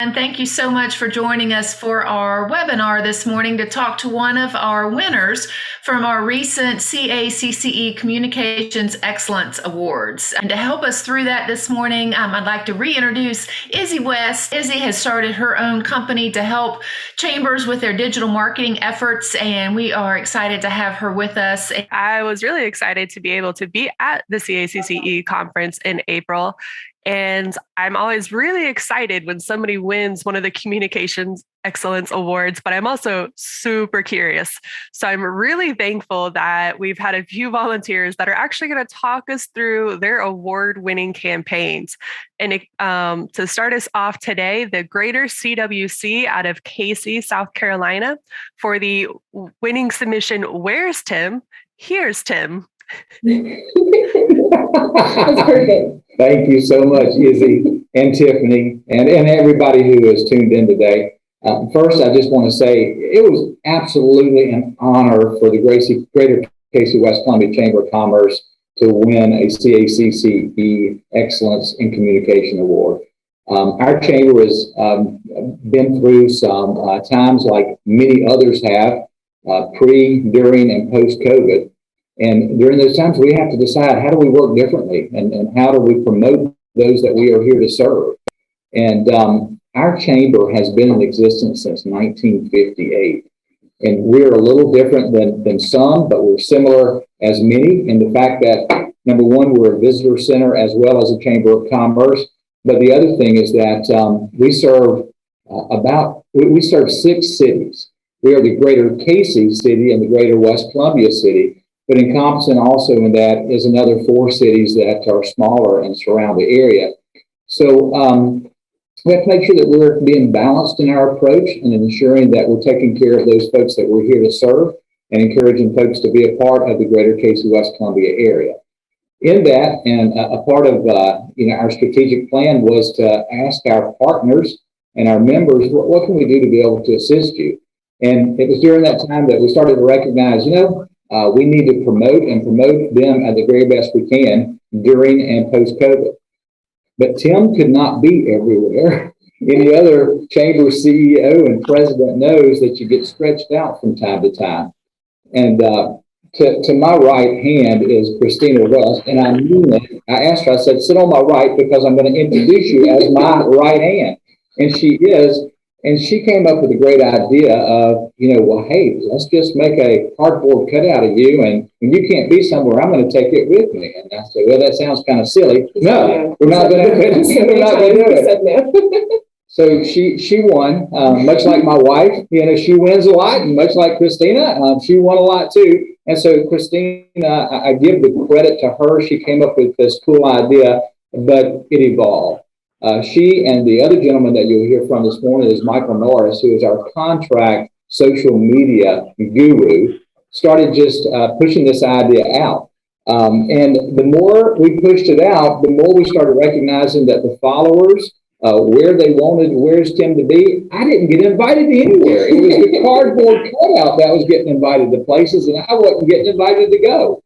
And thank you so much for joining us for our webinar this morning to talk to one of our winners from our recent CACCE Communications Excellence Awards. And to help us through that this morning, I'd like to reintroduce Izzy West. Izzy has started her own company to help chambers with their digital marketing efforts, and we are excited to have her with us. I was really excited to be able to be at the CACCE conference in April. And I'm always really excited when somebody wins one of the Communications Excellence Awards, but I'm also super curious. So I'm really thankful that we've had a few volunteers that are actually going to talk us through their award-winning campaigns. And to start us off today, the Greater CWC out of Cayce, South Carolina, for the winning submission, Where's Tim? Here's Tim. That's perfect. Thank you so much, Izzy and Tiffany, and everybody who has tuned in today. First, I just want to say it was absolutely an honor for the Greater Cayce West Columbia Chamber of Commerce to win a CACCE Excellence in Communication Award. Our chamber has been through some times like many others have, pre, during, and post-COVID. And during those times, we have to decide, how do we work differently, and how do we promote those that we are here to serve? And our chamber has been in existence since 1958. And we're a little different than some, but we're similar as many in the fact that, number one, we're a visitor center as well as a chamber of commerce. But the other thing is that we serve 6 cities. We are the Greater Cayce City and the Greater West Columbia City. But encompassing also in that is another 4 cities that are smaller and surround the area. So we have to make sure that we're being balanced in our approach and ensuring that we're taking care of those folks that we're here to serve and encouraging folks to be a part of the Greater Cayce West Columbia area. In that, and a part of our strategic plan was to ask our partners and our members, what can we do to be able to assist you? And it was during that time that we started to recognize, we need to promote them at the very best we can during and post-COVID. But Tim could not be everywhere. Any other chamber CEO and president knows that you get stretched out from time to time. And to my right hand is Christina West, and I knew that. I asked her, I said, sit on my right because I'm going to introduce you as my right hand. And she is. And she came up with a great idea of, well, hey, let's just make a cardboard cutout of you. And when you can't be somewhere, I'm going to take it with me. And I said, well, that sounds kind of silly. No, we're not going to do it. We're not going to do it. So she won, much like my wife. She wins a lot. And much like Christina, she won a lot too. And so Christina, I give the credit to her. She came up with this cool idea, but it evolved. She and the other gentleman that you'll hear from this morning is Michael Norris, who is our contract social media guru, started just pushing this idea out. And the more we pushed it out, the more we started recognizing that the followers, where they wanted Where's Tim to be, I didn't get invited to anywhere. It was the cardboard cutout that was getting invited to places, and I wasn't getting invited to go.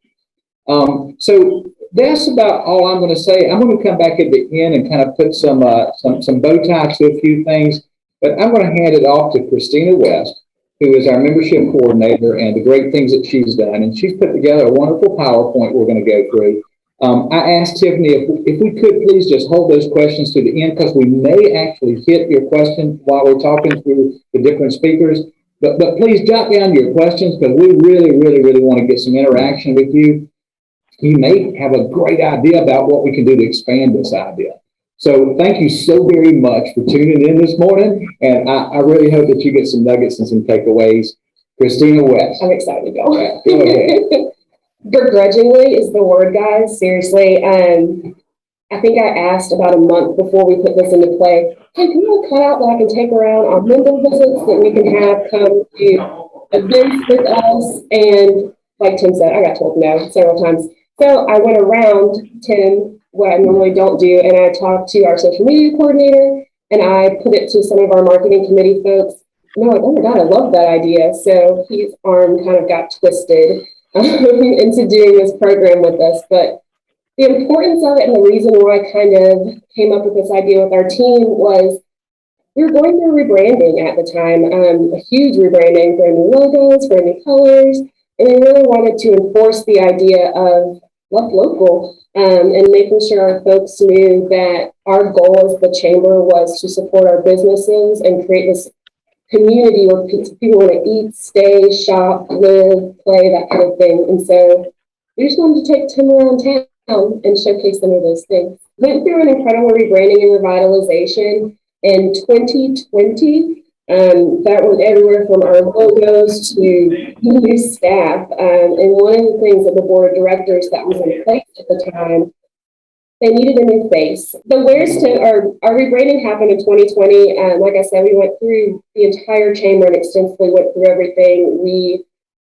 So that's about all I'm going to say. I'm going to come back at the end and kind of put some bow ties to a few things, but I'm going to hand it off to Christina West, who is our membership coordinator, and the great things that she's done. And she's put together a wonderful PowerPoint we're going to go through. I asked Tiffany if we could please just hold those questions to the end, because we may actually hit your question while we're talking through the different speakers. But please jot down your questions, because we really, really, really want to get some interaction with you. You may have a great idea about what we can do to expand this idea. So thank you so very much for tuning in this morning. And I really hope that you get some nuggets and some takeaways. Christina West. I'm excited to go. Go ahead. Begrudgingly is the word, guys. Seriously. I think I asked about a month before we put this into play, hey, can you cut out that I can take around our member visits that we can have come to events with us? And like Tim said, I got told no several times. So I went around Tim, what I normally don't do, and I talked to our social media coordinator, and I put it to some of our marketing committee folks. And they're like, oh my God, I love that idea. So his arm kind of got twisted into doing this program with us. But the importance of it and the reason why I kind of came up with this idea with our team was we were going through rebranding at the time, a huge rebranding, brand new logos, brand new colors, and we really wanted to enforce the idea of love local, and making sure our folks knew that our goal as the chamber was to support our businesses and create this community where people want to eat, stay, shop, live, play, that kind of thing. And so we just wanted to take Tim around town and showcase some of those things. Went through an incredible rebranding and revitalization in 2020. That went everywhere from our logos to new staff. And one of the things that the board of directors that was in place at the time, they needed a new face. Our rebranding happened in 2020. Like I said, we went through the entire chamber and extensively went through everything. We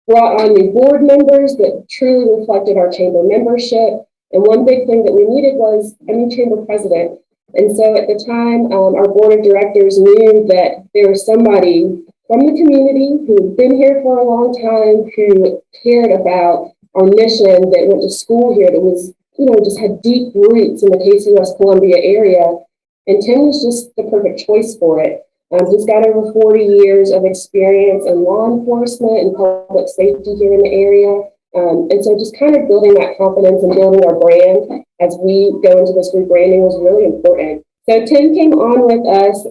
brought on new board members that truly reflected our chamber membership. And one big thing that we needed was a new chamber president. And so at the time, our board of directors knew that there was somebody from the community who had been here for a long time, who cared about our mission, that went to school here, that was, just had deep roots in the Cayce, West Columbia area. And Tim was just the perfect choice for it. He's got over 40 years of experience in law enforcement and public safety here in the area. And so just kind of building that confidence and building our brand as we go into this rebranding was really important. So Tim came on with us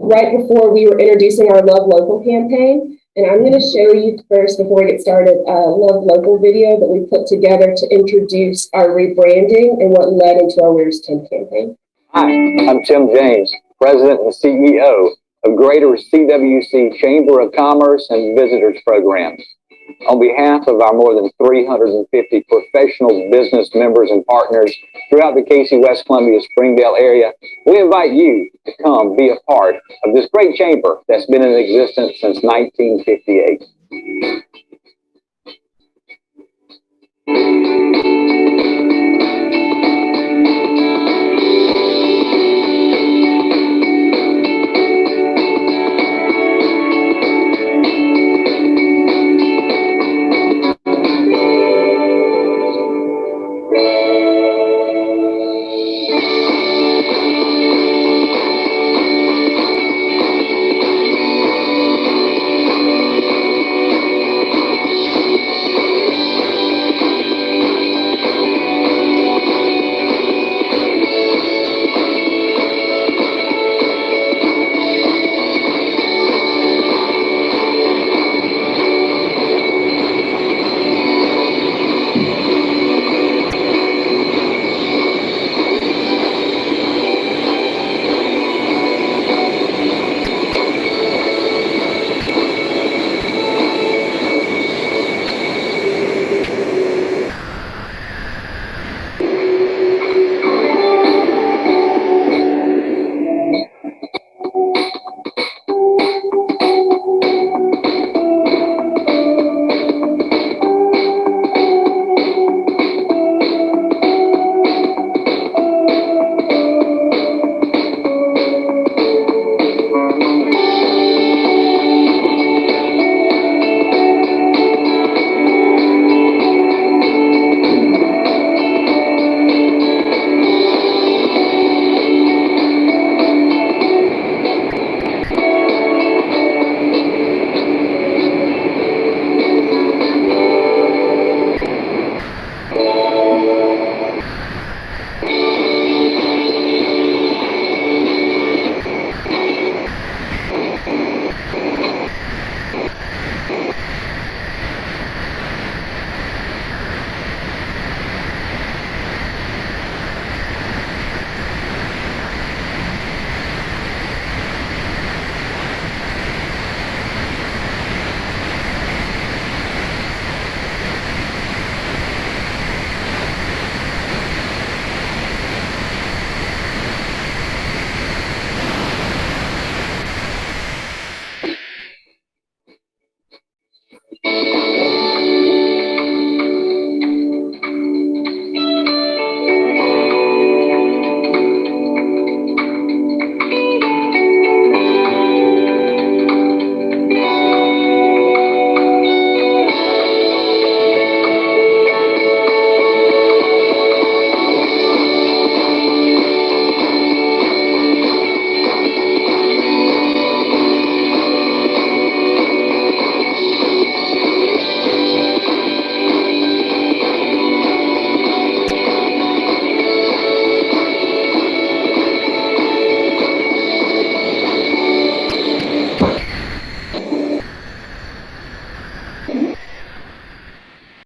right before we were introducing our Love Local campaign. And I'm going to show you first, before we get started, a Love Local video that we put together to introduce our rebranding and what led into our Where's Tim campaign. Hi, I'm Tim James, President and CEO of Greater CWC Chamber of Commerce and Visitors Programs. On behalf of our more than 350 professional business members and partners throughout the Cayce, West Columbia, Springdale area, we invite you to come be a part of this great chamber that's been in existence since 1958.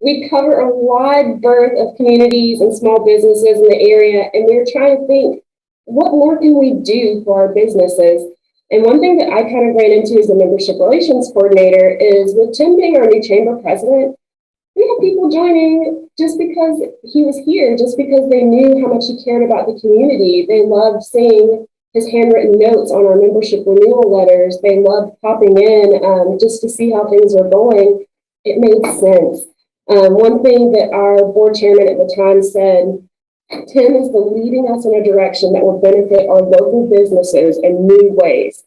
we cover a wide berth of communities and small businesses in the area, and we were trying to think, what more can we do for our businesses? And one thing that I kind of ran into as a membership relations coordinator is with Tim being our new chamber president, we had people joining just because he was here, just because they knew how much he cared about the community. They loved seeing his handwritten notes on our membership renewal letters. They loved popping in just to see how things are going. It made sense. One thing that our board chairman at the time said, Tim is leading us in a direction that will benefit our local businesses in new ways.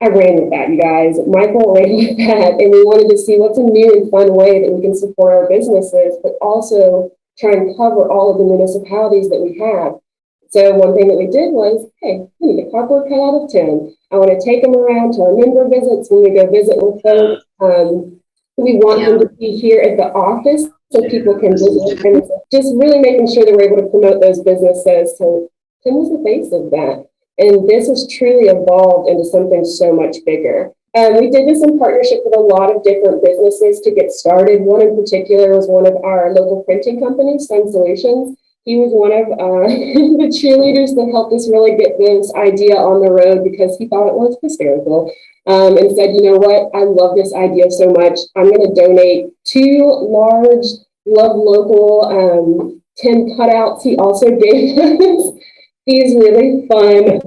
I ran with that, you guys. Michael ran with that, and we wanted to see what's a new and fun way that we can support our businesses, but also try and cover all of the municipalities that we have. So one thing that we did was, hey, we need a cardboard cutout of Tim. I want to take him around to our member visits when we go visit with folks. We want him to be here at the office so people can visit, and just really making sure that we're able to promote those businesses. So Tim was the face of that. And this has truly evolved into something so much bigger. We did this in partnership with a lot of different businesses to get started. One in particular was one of our local printing companies, Sun Solutions. He was one of the cheerleaders that helped us really get this idea on the road because he thought it was hysterical. And said, you know what, I love this idea so much. I'm going to donate 2 large Love Local Tim cutouts. He also gave us these really fun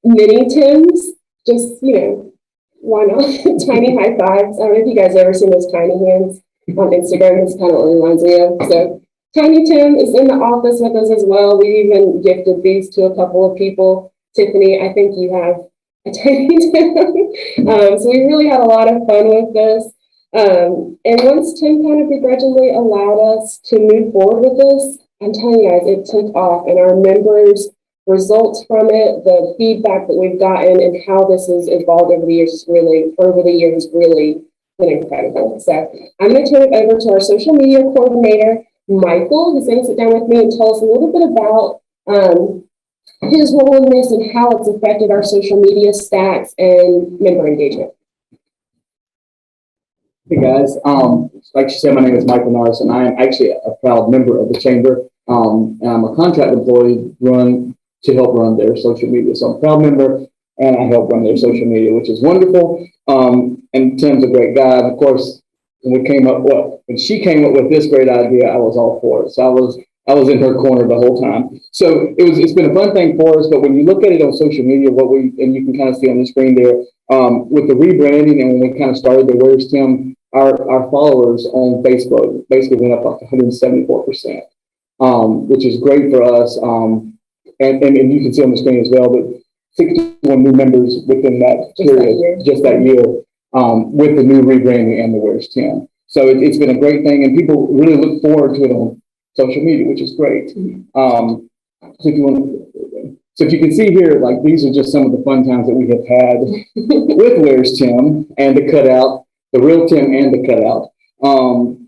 mini Tims. Just, why not? Tiny high fives. I don't know if you guys ever seen those tiny hands on Instagram. That's kind of what it reminds me of. So Tiny Tim is in the office with us as well. We even gifted these to a couple of people. Tiffany, I think you have a Tiny Tim. So we really had a lot of fun with this. And once Tim kind of begrudgingly allowed us to move forward with this, I'm telling you guys, it took off, and our members' results from it, the feedback that we've gotten, and how this has evolved over the years has really been incredible. So I'm going to turn it over to our social media coordinator, Michael, who's going to sit down with me and tell us a little bit about his role in this and how it's affected our social media stats and member engagement. Hey guys, like she said, my name is Michael Norris, and I am actually a proud member of the chamber. And I'm a contract employee to help run their social media. So I'm a proud member, and I help run their social media, which is wonderful. And Tim's a great guy. And of course, when she came up with this great idea, I was all for it. So I was in her corner the whole time. So it's been a fun thing for us. But when you look at it on social media, and you can kind of see on the screen there, with the rebranding and when we kind of started the Where's Tim, our followers on Facebook basically went up like 174%, which is great for us. And you can see on the screen as well, but 61 new members within that period, just that year, with the new rebranding and the Where's Tim. So it's been a great thing, and people really look forward to it on social media, which is great. So if you can see here, like these are just some of the fun times that we have had with Where's Tim and the cutout, the real Tim and the cutout.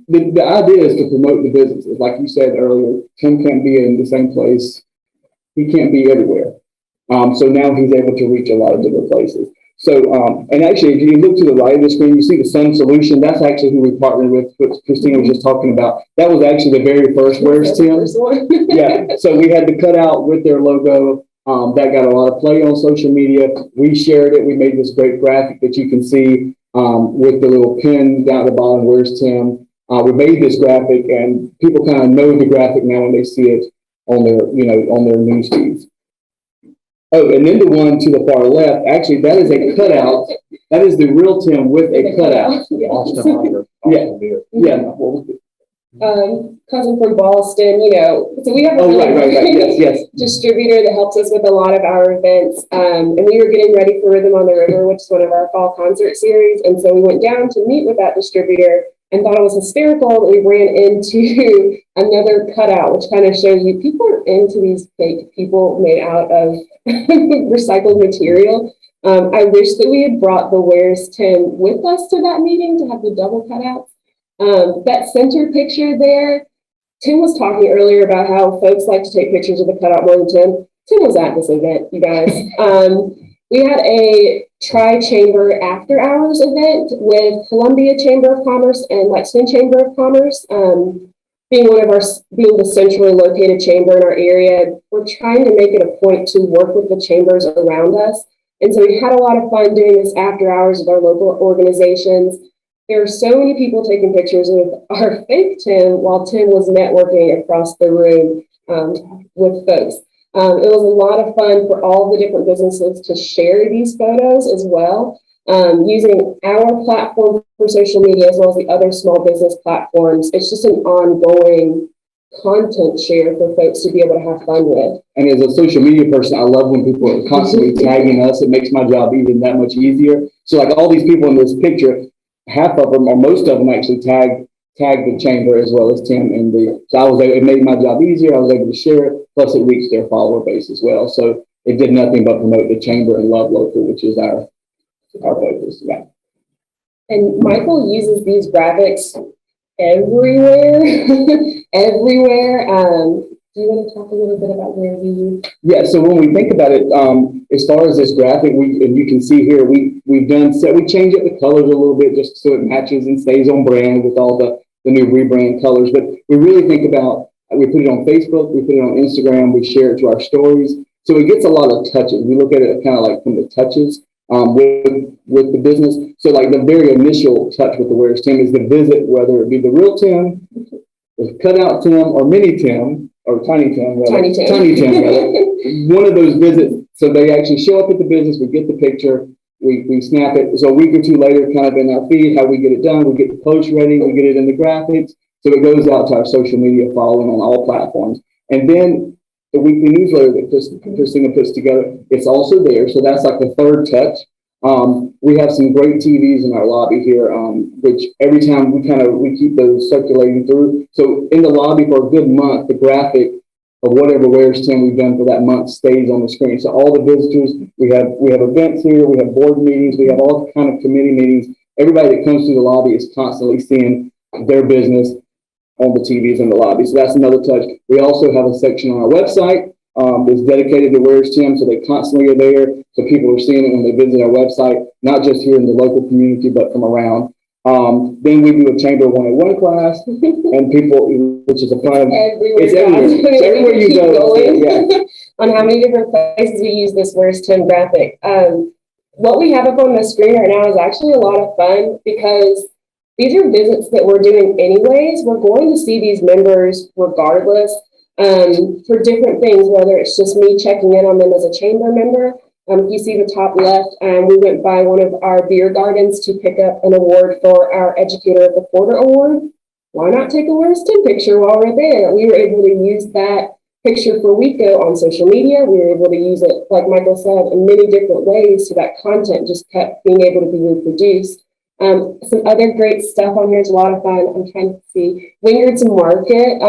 The idea is to promote the businesses. Like you said earlier, Tim can't be in the same place. He can't be everywhere. So now he's able to reach a lot of different places. So, and actually, if you look to the right of the screen, you see the Sun Solution. That's actually who we partnered with, what Christina was just talking about. That was actually the very first Where's Tim? Yeah, so we had the cutout with their logo. That got a lot of play on social media. We shared it. We made this great graphic that you can see with the little pin down at the bottom, Where's Tim? We made this graphic, and people kind of know the graphic now when they see it on their news feeds. Oh, and then the one to the far left, actually, that is a cutout. That is the real Tim with a cutout. Yeah. Cousin from Boston, so we have a yes. distributor that helps us with a lot of our events. And we were getting ready for Rhythm on the River, which is one of our fall concert series. And so we went down to meet with that distributor and thought it was hysterical that we ran into another cutout, which kind of shows you people are into these fake people made out of recycled material. I wish that we had brought the Where's Tim with us to that meeting to have the double cutouts. That center picture there, Tim was talking earlier about how folks like to take pictures of the cutout more than Tim. Tim was at this event, you guys. we had a tri-chamber after-hours event with Columbia Chamber of Commerce and Lexington Chamber of Commerce. Being the centrally located chamber in our area, we're trying to make it a point to work with the chambers around us. And so we had a lot of fun doing this after hours with our local organizations. There are so many people taking pictures with our fake Tim while Tim was networking across the room with folks. It was a lot of fun for all the different businesses to share these photos as well, using our platform for social media as well as the other small business platforms. It's just an ongoing content share for folks to be able to have fun with. And as a social media person, I love when people are constantly tagging us. It makes my job even that much easier. So like all these people in this picture, half of them or most of them actually tag the chamber as well as Tim and so it made my job easier. I was able to share it, plus it reached their follower base as well. So it did nothing but promote the chamber and love local, which is our focus. Yeah. And Michael uses these graphics everywhere. Everywhere. Do you want to talk a little bit about where you? Yeah, so when we think about it, as far as this graphic, and you can see here, we change up the colors a little bit just so it matches and stays on brand with all the new rebrand colors. But we really think about, we put it on Facebook, we put it on Instagram, we share it to our stories. So it gets a lot of touches. We look at it kind of like from the touches with the business. So like the very initial touch with the Where's Tim is the visit, whether it be the real Tim, the cutout Tim, or mini Tim, or Tiny Tim, rather. Tiny Tim, rather. One of those visits. So they actually show up at the business, we get the picture, we snap it. So a week or two later, kind of in our feed, how we get it done, we get the post ready, we get it in the graphics. So it goes out to our social media following on all platforms. And then the weekly newsletter that Christina puts together, it's also there. So that's like the third touch. We have some great TVs in our lobby here, which every time we keep those circulating through. So in the lobby for a good month, the graphic of whatever Where's Tim we've done for that month stays on the screen. So all the visitors, we have events here, we have board meetings, we have all kind of committee meetings. Everybody that comes through the lobby is constantly seeing their business on the TVs in the lobby. So that's another touch. We also have a section on our website that's dedicated to Where's Tim, so they constantly are there. So people are seeing it when they visit our website, not just here in the local community, but from around. Then we do a Chamber 101 class, and people, which is a fun. It's everywhere. So everywhere you go. Yeah. On how many different places we use this Where's Tim graphic. What we have up on the screen right now is actually a lot of fun because these are visits that we're doing anyways. We're going to see these members regardless for different things, whether it's just me checking in on them as a chamber member. If you see the top left, we went by one of our beer gardens to pick up an award for our Educator of the Quarter award. Why not take a Where's Tim picture while we're there? We were able to use that picture for WeCo on social media. We were able to use it, like Michael said, in many different ways, so that content just kept being able to be reproduced. Some other great stuff on here is a lot of fun. I'm trying to see Wingard's Market.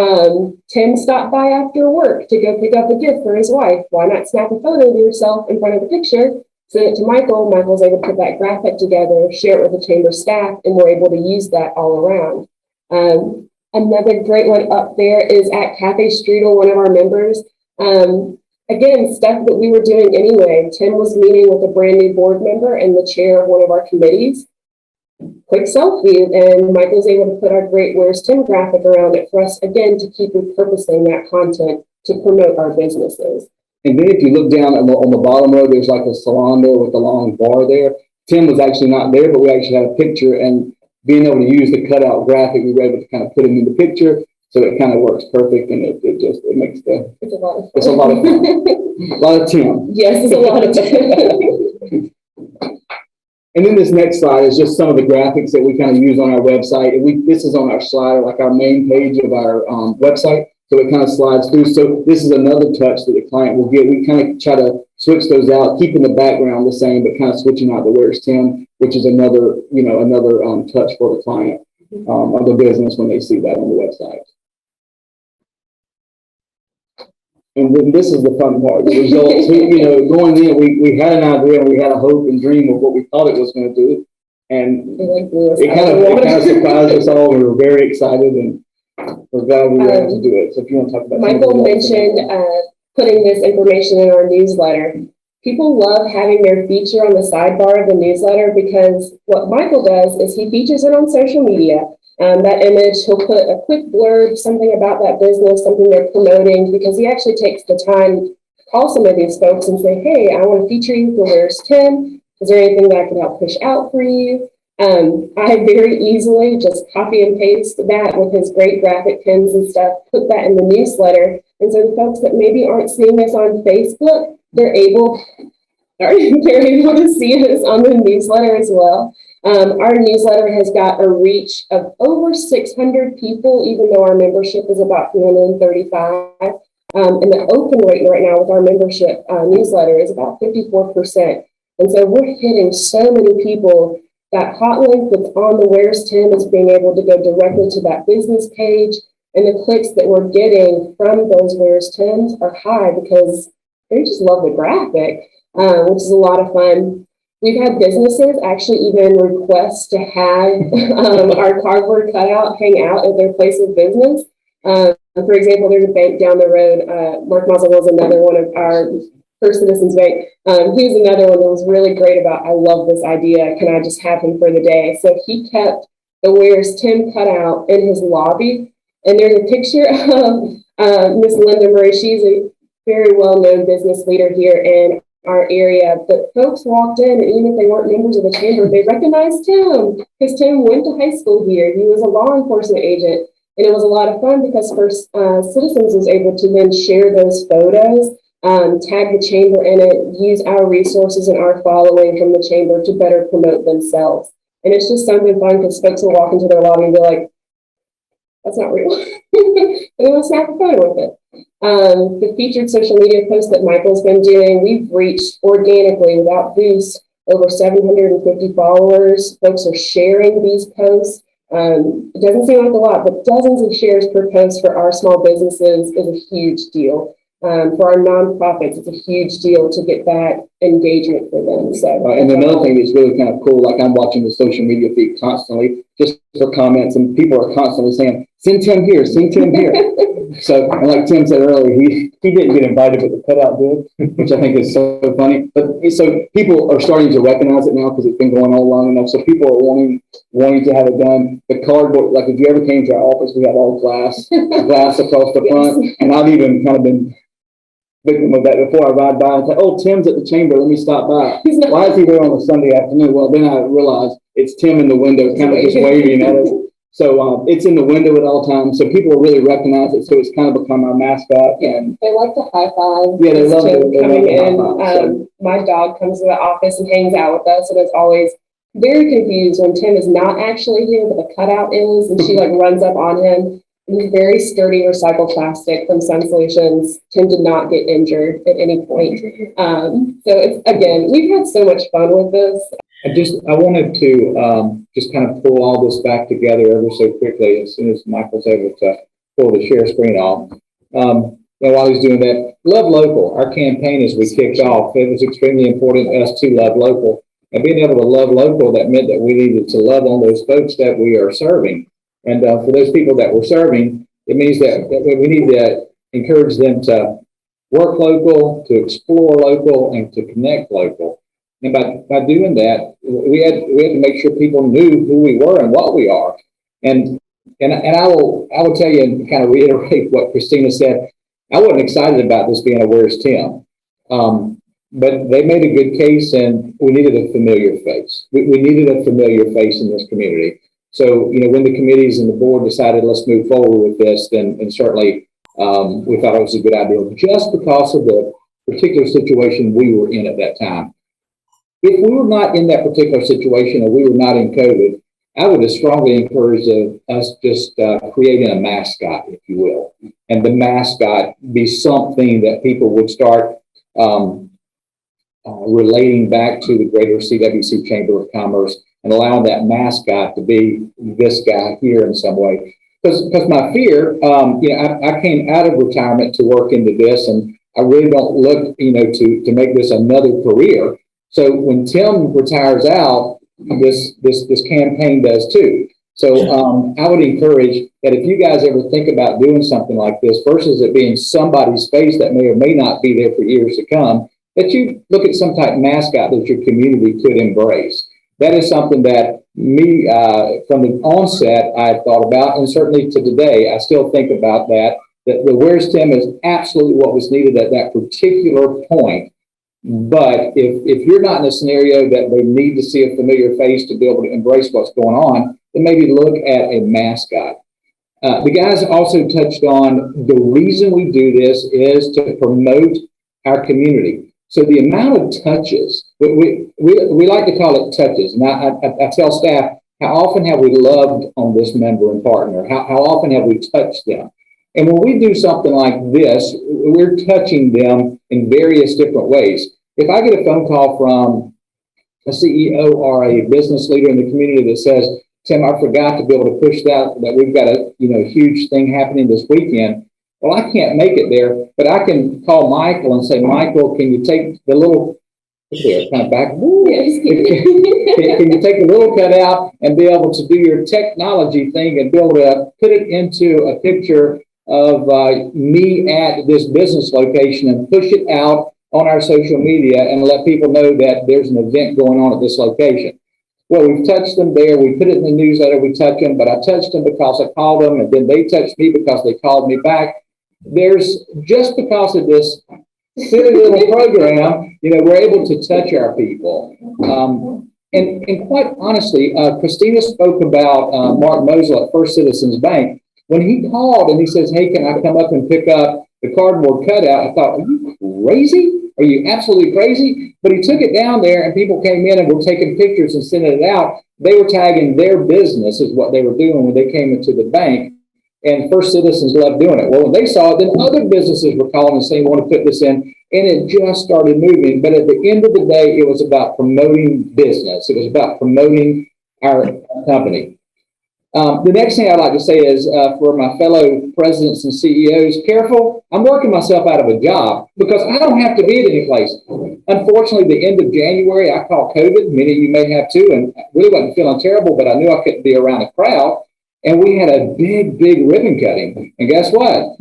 Tim stopped by after work to go pick up a gift for his wife. Why not snap a photo of yourself in front of the picture, send it to Michael. Michael's able to put that graphic together, share it with the chamber staff, and we're able to use that all around. Another great one up there is at Cafe Strudel, one of our members. Again, stuff that we were doing anyway. Tim was meeting with a brand new board member and the chair of one of our committees. Quick selfie, and Michael's able to put our great Where's Tim graphic around it for us, again, to keep repurposing that content to promote our businesses. And then if you look down on the bottom row, there's like a salon there with a long bar there. Tim was actually not there, but we actually had a picture, and being able to use the cutout graphic, we were able to kind of put him in the picture, so it kind of works perfect, and it makes it's a lot of fun. It's a lot of fun. A lot of Tim. Yes, it's a lot of Tim. And then this next slide is just some of the graphics that we kind of use on our website. And this is on our slider, like our main page of our website. So it kind of slides through. So this is another touch that the client will get. We kind of try to switch those out, keeping the background the same, but kind of switching out the Where's Tim, which is another touch for the client of the business when they see that on the website. And then this is the fun part, the results. Going in, we had an idea and we had a hope and dream of what we thought it was going to do. And it kind of surprised us all. We were very excited and we're glad we were able to do it. So if you want to talk about Michael mentioned putting this information in our newsletter. people love having their feature on the sidebar of the newsletter because what Michael does is he features it on social media. That image, he'll put a quick blurb, something about that business, something they're promoting, because he actually takes the time to call some of these folks and say, hey, I want to feature you for Where's Tim? Is there anything that I can help push out for you? I very easily just copy and paste that with his great graphic pins and stuff, put that in the newsletter. And so the folks that maybe aren't seeing this on Facebook, they're able to see this on the newsletter as well. Our newsletter has got a reach of over 600 people, even though our membership is about 335. And the open rate right now with our membership newsletter is about 54%. And so we're hitting so many people. That hot link that's on the Where's Tim is being able to go directly to that business page. And the clicks that we're getting from those Where's Tims are high because they just love the graphic, which is a lot of fun. We've had businesses actually even request to have our cardboard cutout hang out at their place of business. For example, there's a bank down the road. Mark Mazzarella is another one of our First Citizens Bank. He was another one that was really great about, I love this idea. Can I just have him for the day? So he kept the Where's Tim cutout in his lobby. And there's a picture of Miss Linda Murray. She's a very well-known business leader here in our area. But folks walked in, and even if they weren't members of the chamber, they recognized Tim because Tim went to high school here. He was a law enforcement agent. And it was a lot of fun because First Citizens was able to then share those photos, tag the chamber in it, use our resources and our following from the chamber to better promote themselves. And it's just something fun because folks will walk into their lobby and be like, that's not real. And they will snap a photo with it. The featured social media posts that Michael's been doing, we've reached organically without boost over 750 followers. Folks are sharing these posts. It doesn't seem like a lot, but dozens of shares per post for our small businesses is a huge deal. For our nonprofits, it's a huge deal to get that engagement for them. So, and another thing that's really kind of cool, like I'm watching the social media feed constantly, just for comments, and people are constantly saying, "Send Tim here, send Tim here." So, and like Tim said earlier, he didn't get invited, but the cutout did, which I think is so funny. But so people are starting to recognize it now because it's been going on long enough. So people are wanting to have it done. The cardboard, like if you ever came to our office, we have all glass across the front, yes. And I've even kind of been victim of that before. I ride by and say, "Oh, Tim's at the chamber. Let me stop by." Why is he there on a Sunday afternoon? Well, then I realized it's Tim in the window, kind of just waving at us. So it's in the window at all times. So people really recognize it. So it's kind of become our mascot. And they like to high five. Yeah, they love it. Coming in. My dog comes to the office and hangs out with us, and is always very confused when Tim is not actually here, but the cutout is, and she like runs up on him. He's very sturdy recycled plastic from Sun Solutions. Tim did not get injured at any point. So it's, again, we've had so much fun with this. I wanted to just kind of pull all this back together ever so quickly as soon as Michael's able to pull the share screen off. And while he's doing that, love local. Our campaign as we kicked off, it was extremely important to us to love local. And being able to love local, that meant that we needed to love on those folks that we are serving. And for those people that we're serving, it means that we need to encourage them to work local, to explore local, and to connect local. And by doing that, we had to make sure people knew who we were and what we are. And I will tell you and kind of reiterate what Christina said. I wasn't excited about this being a Where's Tim, but they made a good case, and we needed a familiar face. We needed a familiar face in this community. So, when the committees and the board decided let's move forward with this, then and certainly we thought it was a good idea just because of the particular situation we were in at that time. If we were not in that particular situation or we were not in COVID, I would have strongly encouraged us just creating a mascot, if you will, and the mascot be something that people would start relating back to the greater CWC Chamber of Commerce and allowing that mascot to be this guy here in some way. Because my fear, I came out of retirement to work into this, and I really don't look, to make this another career. So when Tim retires out, this campaign does too. So I would encourage that if you guys ever think about doing something like this, versus it being somebody's face that may or may not be there for years to come, that you look at some type of mascot that your community could embrace. That is something that me, from the onset, I thought about, and certainly to today, I still think about that the Where's Tim is absolutely what was needed at that particular point. But if you're not in a scenario that they need to see a familiar face to be able to embrace what's going on, then maybe look at a mascot. The guys also touched on the reason we do this is to promote our community. So the amount of touches, we like to call it touches. And I tell staff, how often have we loved on this member and partner? How often have we touched them? And when we do something like this, we're touching them in various different ways. If I get a phone call from a CEO or a business leader in the community that says, Tim, I forgot to be able to push that we've got a huge thing happening this weekend. Well, I can't make it there, but I can call Michael and say, Michael, can you take the little, kind of back, can you take the little cutout and be able to do your technology thing and be able to put it into a picture of me at this business location and push it out on our social media and let people know that there's an event going on at this location. Well, we've touched them there. We put it in the newsletter. We touch them, but I touched them because I called them, and then they touched me because they called me back. There's just because of this silly little program, we're able to touch our people. And quite honestly, Christina spoke about Mark Mosel at First Citizens Bank. When he called and he says, hey, can I come up and pick up the cardboard cutout? I thought, are you crazy? Are you absolutely crazy? But he took it down there and people came in and were taking pictures and sending it out. They were tagging their business is what they were doing when they came into the bank. And First Citizens loved doing it. Well, when they saw it, then other businesses were calling and saying, we want to put this in. And it just started moving. But at the end of the day, it was about promoting business. It was about promoting our company. The next thing I'd like to say is for my fellow presidents and CEOs, careful. I'm working myself out of a job because I don't have to be at any place. Unfortunately, the end of January, I caught COVID. Many of you may have too, and I really wasn't feeling terrible, but I knew I couldn't be around a crowd. And we had a big ribbon cutting. And guess what?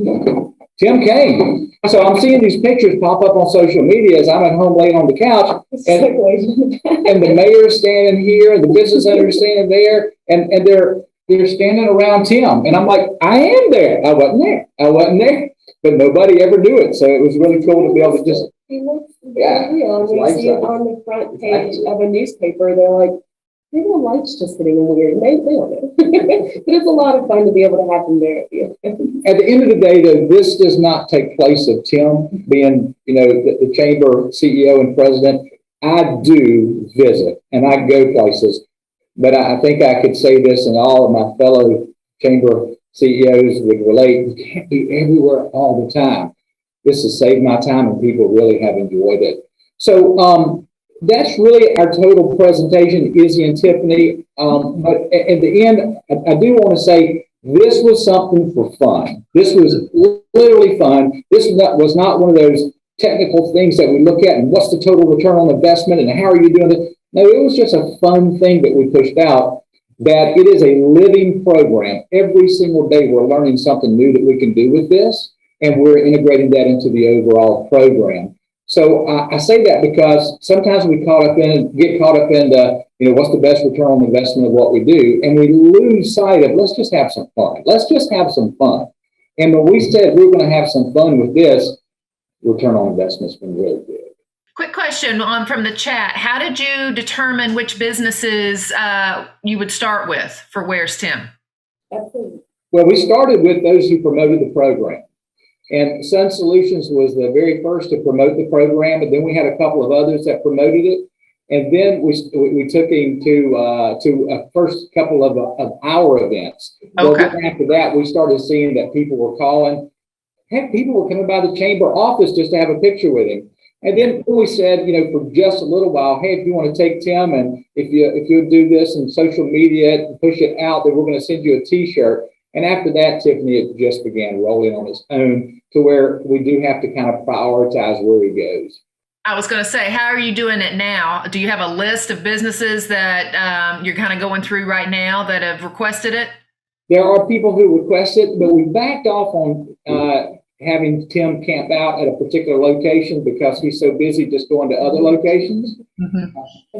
Tim came. So I'm seeing these pictures pop up on social media as I'm at home laying on the couch. And the mayor's standing here, and the business owners standing there, and they're standing around Tim. And I'm like, I am there. I wasn't there. But nobody ever knew it. So it was really cool to be able to just, When you see it on the front page of a newspaper, they're like, maybe the light's just getting weird. They don't know. But it's a lot of fun to be able to have them there. At the end of the day, though, this does not take place of Tim being, the chamber CEO and president. I do visit and I go places. But I think I could say this, and all of my fellow chamber CEOs would relate. You can't be everywhere all the time. This has saved my time, and people really have enjoyed it. So that's really our total presentation, Izzy and Tiffany. But at the end, I do want to say this was something for fun. This was literally fun. This was not one of those technical things that we look at and what's the total return on investment and how are you doing it. No, it was just a fun thing that we pushed out, that it is a living program. Every single day we're learning something new that we can do with this, and we're integrating that into the overall program. So I say that because sometimes we get caught up in what's the best return on investment of what we do, and we lose sight of let's just have some fun. Let's just have some fun. And when we said we're going to have some fun with this, return on investment's been really good. Quick question from the chat. How did you determine which businesses you would start with for Where's Tim? Well, we started with those who promoted the program. And Sun Solutions was the very first to promote the program. And then we had a couple of others that promoted it. And then we took him to a first couple of our events. Okay. Well, then after that, we started seeing that people were calling. Heck, people were coming by the chamber office just to have a picture with him. And then we said, for just a little while, hey, if you want to take Tim and if you do this in social media and push it out, then we're going to send you a T-shirt. And after that, Tiffany, it just began rolling on its own to where we do have to kind of prioritize where he goes. I was going to say, how are you doing it now? Do you have a list of businesses that you're kind of going through right now that have requested it? There are people who request it, but we backed off on having Tim camp out at a particular location because he's so busy just going to other locations. And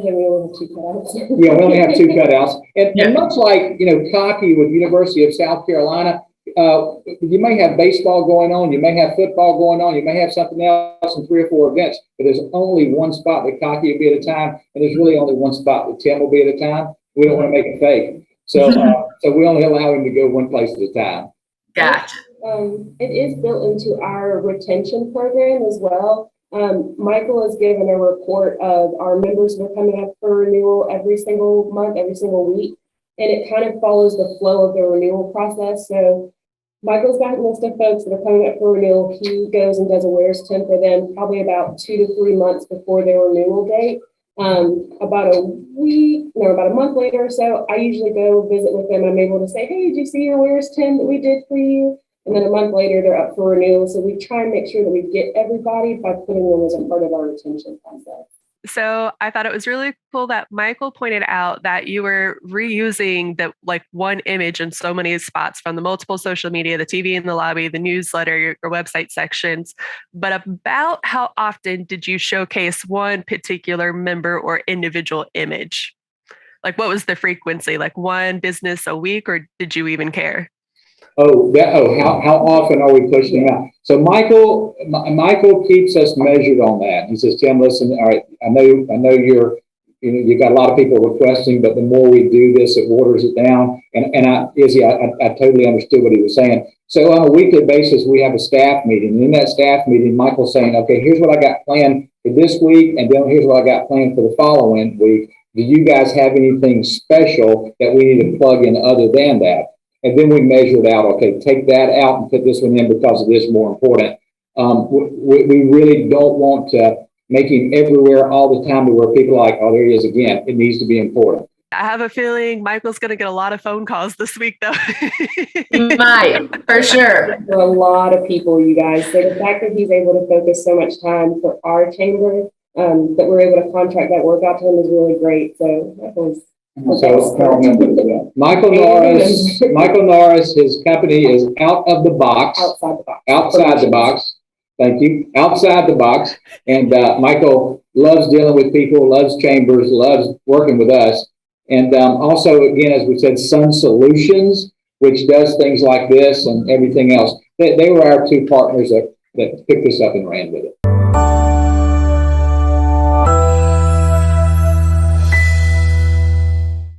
then we only have 2 cutouts. Yeah, we only have 2 cutouts. And much like, CACCE with University of South Carolina, you may have baseball going on, you may have football going on, you may have something else in 3 or 4 events, but there's only one spot that CACCE will be at a time, and there's really only one spot that Tim will be at a time. We don't want to make it fake. So, so we only allow him to go one place at a time. Gotcha. It is built into our retention program as well. Michael has given a report of our members that are coming up for renewal every single month, every single week, and it kind of follows the flow of the renewal process. So Michael's got a list of folks that are coming up for renewal. He goes and does a Where's Tim for them probably about 2 to 3 months before their renewal date. About a month later or so, I usually go visit with them. I'm able to say, hey, did you see your Where's Tim that we did for you? And then a month later, they're up for renewal. So we try and make sure that we get everybody by putting them as a part of our retention process. So I thought it was really cool that Michael pointed out that you were reusing the one image in so many spots, from the multiple social media, the TV in the lobby, the newsletter, your website sections. But about how often did you showcase one particular member or individual image? Like, what was the frequency? Like one business a week, or did you even care? How often are we pushing them out? So Michael keeps us measured on that. He says, Tim, listen, all right, I know you've got a lot of people requesting, but the more we do this, it waters it down. And I totally understood what he was saying. So on a weekly basis, we have a staff meeting. And in that staff meeting, Michael's saying, okay, here's what I got planned for this week, and then here's what I got planned for the following week. Do you guys have anything special that we need to plug in other than that? And then we measured out, okay, take that out and put this one in because it is more important. We really don't want to make him everywhere all the time to where people are like, oh, there he is again. It needs to be important. I have a feeling Michael's going to get a lot of phone calls this week, though. You might, for sure. For a lot of people, you guys. So the fact that he's able to focus so much time for our chamber, that we're able to contract that work out to him is really great. So that was... So Michael Norris, his company is Out of the Box. Outside the box. Thank you. Outside the box. And Michael loves dealing with people, loves chambers, loves working with us. And also, again, as we said, Sun Solutions, which does things like this and everything else. They were our 2 partners that picked us up and ran with it.